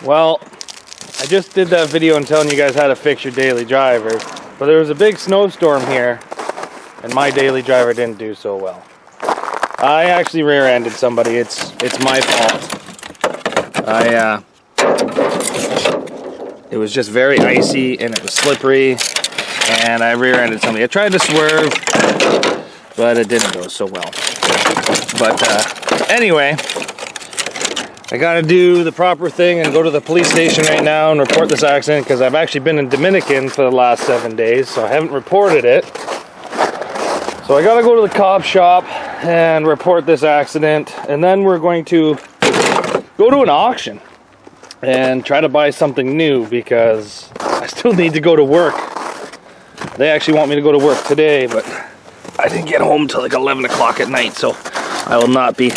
Well, I just did that video on telling you guys how to fix your daily driver, but there was a big snowstorm here, and my daily driver didn't do so well. I actually rear-ended somebody. It's my fault. It was just very icy and it was slippery, and I rear-ended somebody. I tried to swerve, but it didn't go so well. But anyway, I gotta do the proper thing and go to the police station right now and report this accident, because I've actually been in Dominican for the last 7 days, so I haven't reported it. So I gotta go to the cop shop and report this accident, and then we're going to go to an auction and try to buy something new, because I still need to go to work. They actually want me to go to work today, but I didn't get home till like 11 o'clock at night, so I will not be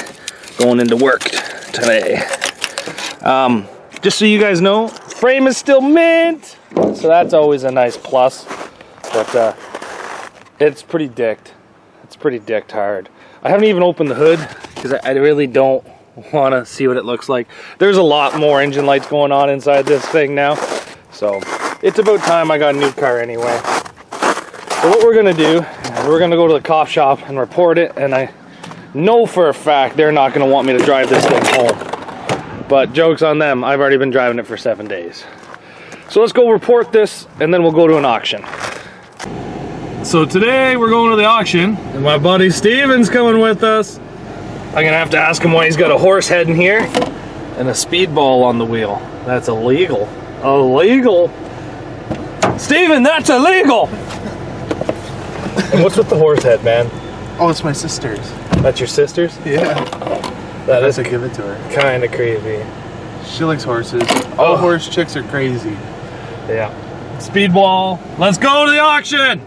going into work today. Just so you guys know, frame is still mint, so that's always a nice plus. But it's pretty dicked. It's pretty dicked hard. I haven't even opened the hood because I really don't want to see what it looks like. There's a lot more engine lights going on inside this thing now, so it's about time I got a new car anyway. So what we're gonna do is we're gonna go to the cop shop and report it, and I know for a fact they're not gonna want me to drive this thing home. But joke's on them, I've already been driving it for 7 days. So let's go report this, and then we'll go to an auction. So today we're going to the auction, and my buddy Steven's coming with us. I'm gonna have to ask him why he's got a horse head in here and a speedball on the wheel. That's illegal. Illegal. Steven, that's illegal! And what's with the horse head, man? Oh, it's my sister's. That's your sister's? Yeah. That is to give it to her. Kind of creepy. She likes horses. All horse chicks are crazy. Yeah. Speedball. Let's go to the auction!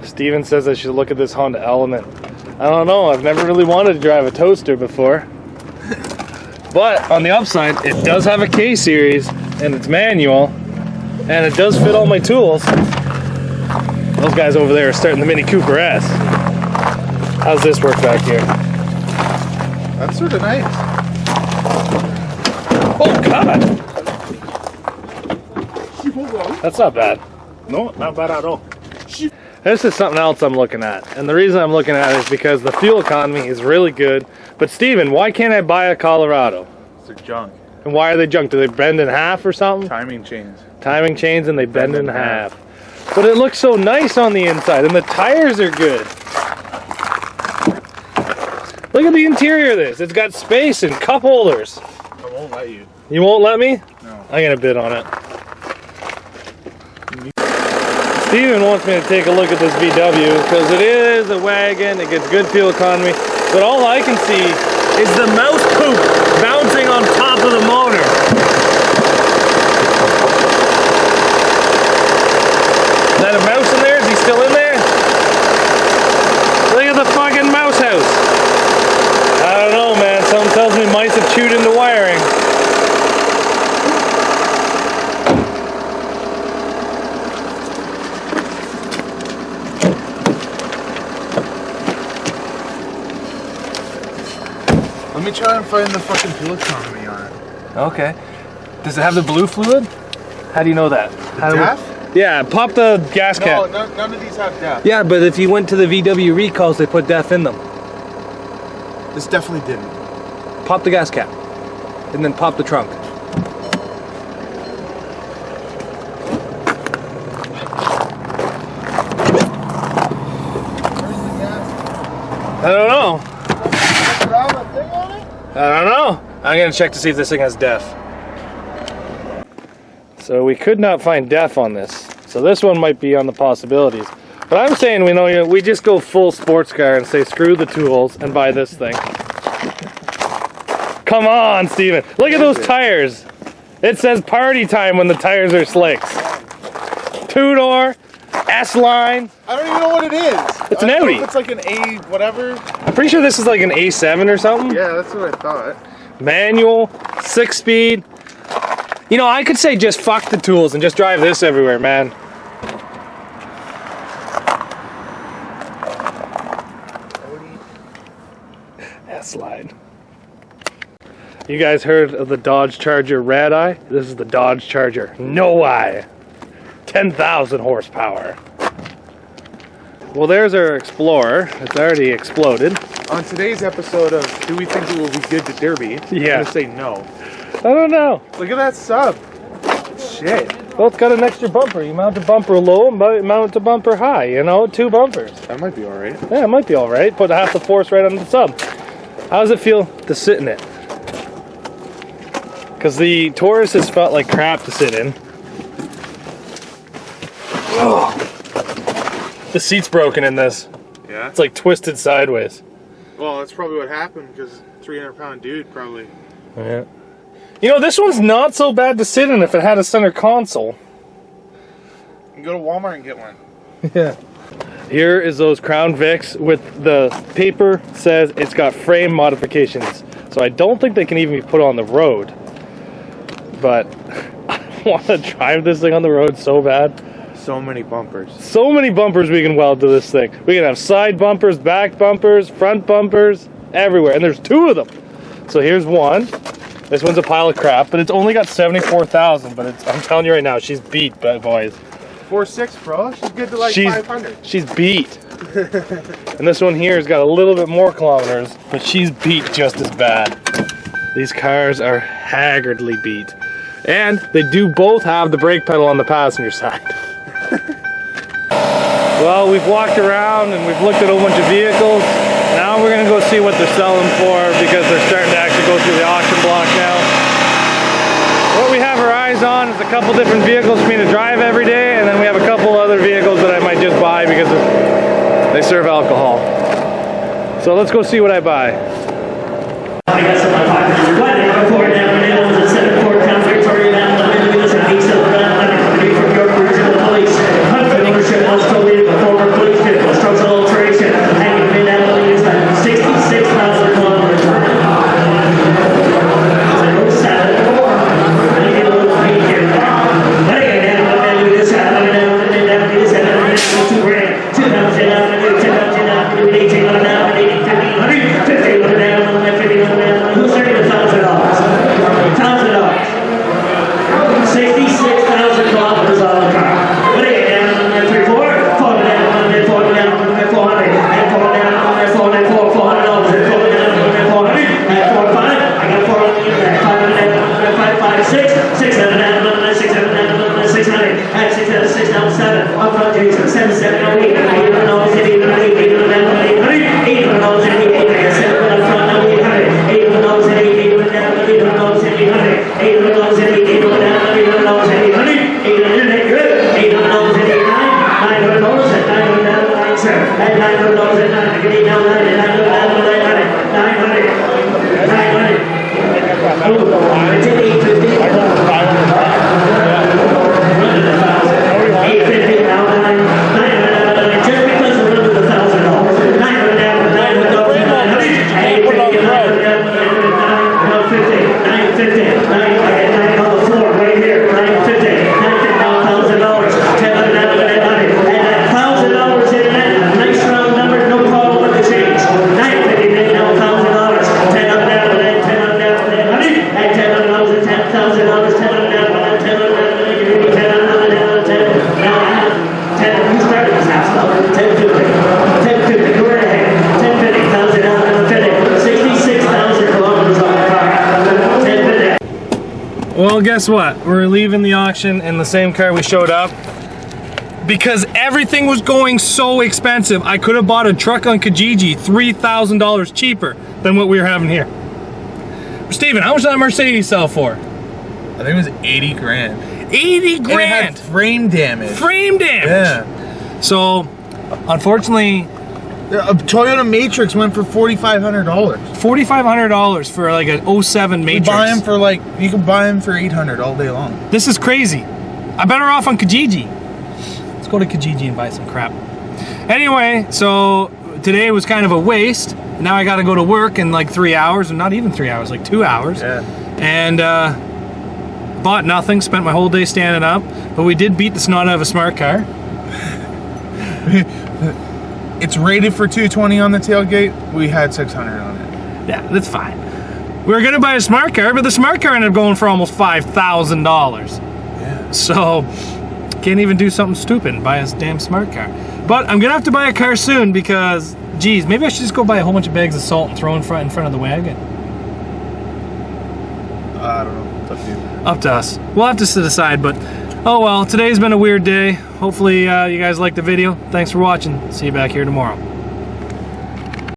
Steven says I should look at this Honda Element. I don't know, I've never really wanted to drive a toaster before. But on the upside, it does have a K-Series, and it's manual, and it does fit all my tools. Those guys over there are starting the Mini Cooper S. How's this work back here? That's sort of nice. Oh God! That's not bad. No, not bad at all. This is something else I'm looking at, and the reason I'm looking at it is because the fuel economy is really good. But Steven, why can't I buy a Colorado? They're junk. And why are they junk? Do they bend in half or something? Timing chains. Timing chains, and they bend in half. But it looks so nice on the inside, and the tires are good. Look at the interior of this. It's got space and cup holders. I won't let you. You won't let me? No. I'm gonna bid on it. Steven wants me to take a look at this VW because it is a wagon, it gets good fuel economy, but all I can see is the mouse poop bouncing on top of the motor. Is that a mouse in there? Is he still in there? Look at the fucking mouse house. I don't know, man. Something tells me mice have chewed into wiring. Let me try and find the fucking fuel economy on it. Okay. Does it have the blue fluid? How do you know that? DEF? Yeah, pop the gas cap. No, none of these have DEF. Yeah, but if you went to the VW recalls, they put DEF in them. This definitely didn't. Pop the gas cap. And then pop the trunk. I don't know. I don't know. I'm gonna check to see if this thing has DEF. So we could not find DEF on this. So this one might be on the possibilities. But I'm saying we just go full sports car and say screw the tools and buy this thing. Come on, Steven. Look at those tires. It says party time when the tires are slicks. Two-door, S-line. I don't even know what it is. It's an Audi. It's like an A whatever. I'm pretty sure this is like an A7 or something. Yeah, that's what I thought. Manual, 6-speed. You know, I could say just fuck the tools and just drive this everywhere, man. S-line. You guys heard of the Dodge Charger Red Eye? This is the Dodge Charger No Eye. 10,000 horsepower. Well, there's our Explorer. It's already exploded. On today's episode of Do We Think It Will Be Good to Derby? Yeah. I'm gonna say no. I don't know. Look at that sub. Shit. Well, it's got an extra bumper. You mount a bumper low and mount a bumper high, you know? 2 bumpers. That might be alright. Yeah, it might be alright. Put half the force right on the sub. How does it feel to sit in it? Because the Taurus has felt like crap to sit in. Oh. The seat's broken in this. Yeah? It's like twisted sideways. Well, that's probably what happened, because 300-pound dude probably. Yeah. You know, this one's not so bad to sit in if it had a center console. You can go to Walmart and get one. Yeah. Here is those Crown Vics with the paper says it's got frame modifications. So I don't think they can even be put on the road. But I want to drive this thing on the road so bad. So many bumpers. So many bumpers we can weld to this thing. We can have side bumpers, back bumpers, front bumpers, everywhere. And there's 2 of them. So here's one. This one's a pile of crap, but it's only got 74,000. But I'm telling you right now, she's beat, boys. 4.6, bro. She's good to like 500. She's beat. And this one here has got a little bit more kilometers, but she's beat just as bad. These cars are haggardly beat. And they do both have the brake pedal on the passenger side. Well, we've walked around and we've looked at a whole bunch of vehicles. Now we're gonna go see what they're selling for, because they're starting to actually go through the auction block now. What we have our eyes on is a couple different vehicles for me to drive every day, and then we have a couple other vehicles that I might just buy because they serve alcohol. So let's go see what I buy. I got some of my pockets. What? They have a Ford down in the middle. It's a 7 Ford Crown Victoria down the middle. It's a piece of from York Regional Police. Hunter ownership was totally a former police vehicle. Structural alteration. Hanging in that building is 66,000 kilometers. Well, guess what? We're leaving the auction in the same car we showed up because everything was going so expensive. I could have bought a truck on Kijiji $3,000 cheaper than what we were having here. Steven, how much did that Mercedes sell for? I think it was 80 grand. 80 grand! And it had frame damage. Frame damage! Yeah. So, unfortunately, a Toyota Matrix went for $4,500. $4,500 for like an 07 Matrix. You can buy them for $800 all day long. This is crazy. I'm better off on Kijiji. Let's go to Kijiji and buy some crap. Anyway, so today was kind of a waste. Now I gotta go to work in like 3 hours, and not even 3 hours, like 2 hours. Yeah. And bought nothing, spent my whole day standing up, but we did beat the snot out of a smart car. It's rated for 220 on the tailgate. We had 600 on it. Yeah, that's fine. We were gonna buy a smart car, but the smart car ended up going for almost $5,000. Yeah. So, can't even do something stupid and buy a damn smart car. But I'm gonna have to buy a car soon because, geez, maybe I should just go buy a whole bunch of bags of salt and throw in front of the wagon. I don't know. It's up to you. Up to us. We'll have to decide, but oh well, today's been a weird day. Hopefully you guys liked the video. Thanks for watching. See you back here tomorrow.